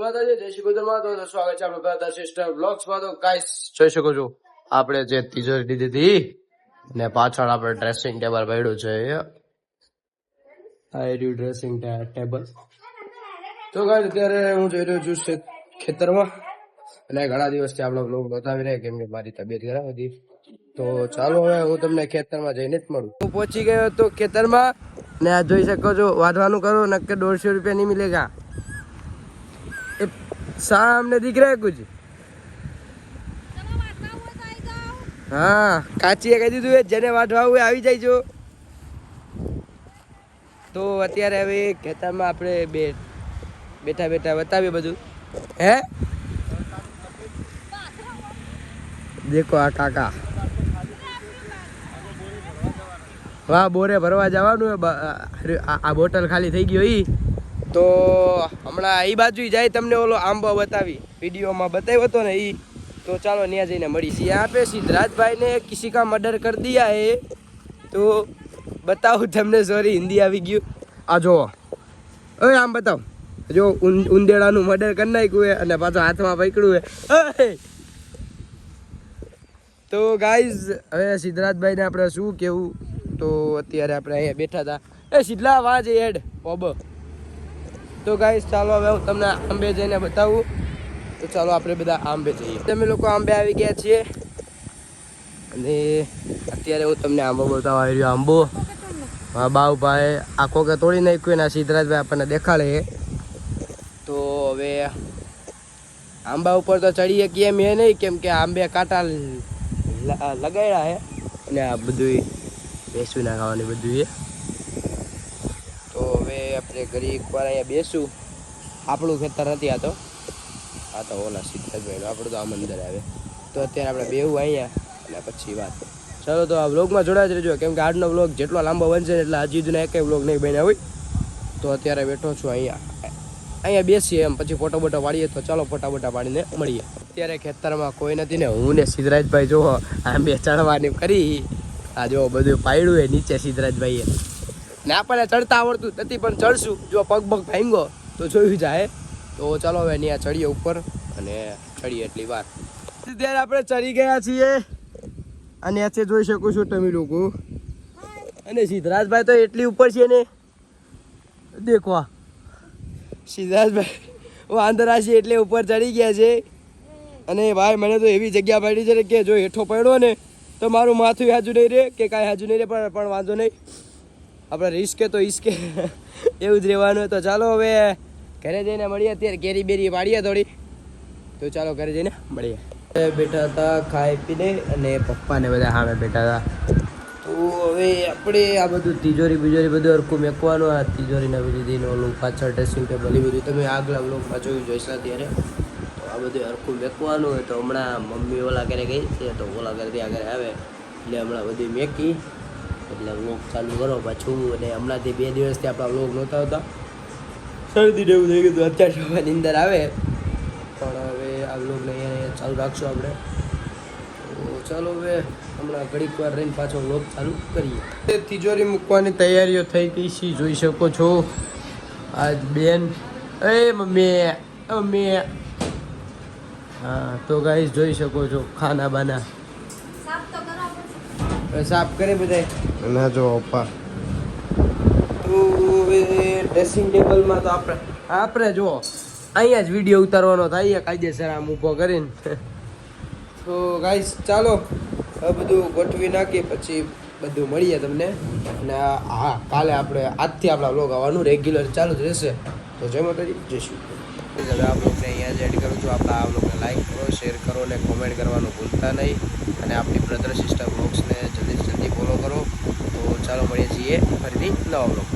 માતાજી, જય શ્રી કૃષ્ણ. તો સ્વાગત છે આપણું બ્રધર સિસ્ટર બ્લોગ્સમાં. તો ગાઈસ જોઈ શકો છો આપણે જે તિજોરી લીધી હતી ને પાછળ આપણે ડ્રેસિંગ ટેબલ પડ્યું છે. આ રહ્યું ડ્રેસિંગ ટેબલ. તો ગાઈસ અત્યારે હું જઈ રહ્યો છું ખેતરમાં અને ઘણા દિવસથી આપણો બ્લોગ બતાવી રહ્યા કેમ કે મારી તબિયત ખરાબ હતી. તો ચાલો હવે હું તમને ખેતરમાં જઈને જ મળું. હું પહોંચી ગયો તો ખેતરમાં ને આ જોઈ શકો છો વાઢવાનું કરો નક્કે 150 रुपया नहीं मिलेगा. सामने दिख रहा है कुछ? हाँ, કાચીએ કહી દીધું જેને વાઢવા હોય આવી જાય જો. તો અત્યારે હવે ખેતરમાં આપણે બેઠા બેઠા બતાવીએ બધું. હે દેખો આ કાકા વાહ બોરે ભરવા જવાનું. આ બોટલ ખાલી થઈ ગયો ઈ તો હમણાં એ બાજુ જાય તમને ઓલો આંબો બતાવી वीडियो बताया तो ना तो चलो न्या जाइने मળી. यहाँ पे सिद्धराज भाई ने किसी का मर्डर कर दिया है तो बताओ तुमने. सॉरी हिंदी આવી ગયું. આ જો ઓય આમ બતાવ જો ઉંદેડાનું મર્ડર કરી નાખ્યું હે અને પાછો હાથમાં પકડ્યું હે. તો ગાઈઝ હવે સિદ્ધરાજભાઈ ને આપણે શું કેવું. તો અત્યારે આપણે અહીંયા બેઠા હતા. એ સિદ્ધલા વાજ હેડ ઓબ. તો ગાઈઝ ચાલો હવે હું તમને આંબે જઈને બતાવું. તો ચાલો આપણે બધા આંબે જઈએ. તમે લોકો આંબે આવી ગયા છીએ અને અત્યારે હું તમને આંબો બતાવવા આવી રહ્યો. આંબો હા બાઉભાઈ આખો કે તોડી નાખ્યું ને સિદ્ધરાજભાઈ આપણને દેખાડે. તો હવે આંબા ઉપર તો ચડીએ કેમ એ નહીં કેમ કે આંબે કાંટા લગાડ્યા હે અને આ બધું બેસું ના ખાવાની બધું એ. તો હવે આપણે ઘરે એકવાર અહીંયા બેસું. આપણું ખેતર નથી આ તો ઓલા સિદ્ધરાજભાઈનું. આપણું તો આમ અંદર આવે. તો અત્યારે આપણે બેવું અહીંયા અને પછી વાત. ચાલો તો આ વ્લોગમાં જોડાઈ જ રહેજો કેમ કે આજનો વ્લોગ જેટલો લાંબો બનશે ને એટલે હજી સુધીના એકેય વ્લોગ નહીં બન્યા હોય. તો અત્યારે બેઠો છું અહીંયા બેસીએ એમ પછી ફોટો બોટો પાડીએ. તો ચાલો ફોટા બોટા પાડીને મળીએ. અત્યારે ખેતરમાં કોઈ નથી ને હું ને સિદ્ધરાજભાઈ જોવો આંબે ચડવાની કરી. આ જો બધું પાડ્યું એ નીચે સિદ્ધરાજભાઈએ ને આપણને ચડતા આવડતું નથી પણ ચડશું. જો પગ ભાંગો તો જોયું જાય. તો ચાલો હવે ત્યાં ચડીએ ઉપર અને ચડીએ એટલી વાર. ત્યારે આપણે ચડી ગયા છીએ અને અહીંયાથી જોઈ શકો છો તમે લોકો. અને સિદ્ધરાજભાઈ તો એટલી ઉપર છે ને દેખો સિદ્ધરાજભાઈ વાંદરા છે એટલે ઉપર ચડી ગયા છે. અને ભાઈ મને તો એવી જગ્યા પડી છે કે જો હેઠો પડ્યો ને તો મારું માથું હાજુ નહીં રહે કે કાંઈ હાજુ નહીં રહે પણ વાંધો નહીં. આપણે રિસ્કે તો ઈસકે એવું જ રહેવાનું. તો ચાલો હવે ઘરે જઈને મળીએ. અત્યારે કેરી બેરી પાડીએ થોડી. તો ચાલો ઘરે જઈને મળીએ. બેઠા હતા ખાઈ પીને અને પપ્પાને બધા સામે બેઠા હતા. તો હવે આપણે આ બધું તિજોરી બધું હરખું મેકવાનું. આ તિજોરીને બધી ઓલું પાછળ ડ્રેસિંગ ટેબલ એ બધું તમે આગલા બ્લોગમાં જોઈ જશો ત્યારે. તો આ બધું હરખું મેકવાનું હોય. તો હમણાં મમ્મી ઓલા ઘરે ગઈ છે તો ઓલા ઘરે ત્યાં ઘરે આવે એટલે હમણાં બધું મેકી એટલે વ્લોગ ચાલુ કરો પાછું. અને હમણાંથી 2 દિવસથી આપણા વ્લોગ નહોતા આવતા. શરદી એવું થઈ ગયું અત્યારે જોવાની અંદર આવે પણ હવે આ વ્લોગને અહીંયા ચાલુ રાખશું આપણે. તો ચાલો હવે હમણાં ઘડીક વાર રહીને પાછો વ્લોગ ચાલુ કરીએ. તિજોરી મૂકવાની તૈયારીઓ થઈ ગઈ છે જોઈ શકો છો. આજ બેન એ મમ્મી હા તો ગાઈસ જોઈ શકો છો ખાના બાના સાફ કરે બધા ના જો પપ્પા. તો ડ્રેસિંગ ટેબલમાં તો આપણે જો અહીંયા જ વિડીયો ઉતારવાનો થાય કાયદેસર આમ ઊભો કરીને. તો ગાઈસ ચાલો હવે બધું ગોઠવી નાખીએ પછી બધું મળીએ તમને. અને હા કાલે આપણે આજથી આપણા વ્લોગ આવવાનું રેગ્યુલર ચાલુ જ રહેશે. તો જય માતાજી જય શ્રી કૃષ્ણ. હવે આ વ્લોગને અહીંયા જ એડ કરું છું. આપણા આ વ્લોગને લાઈક કરો શેર કરો અને કોમેન્ટ કરવાનું ભૂલતા નહીં. અને આપણી બ્રધર સિસ્ટર વ્લોગ્સને જલ્દી ફોલો કરો. તો ચાલો મળીએ છીએ ફરીથી નવા વ્લોગ.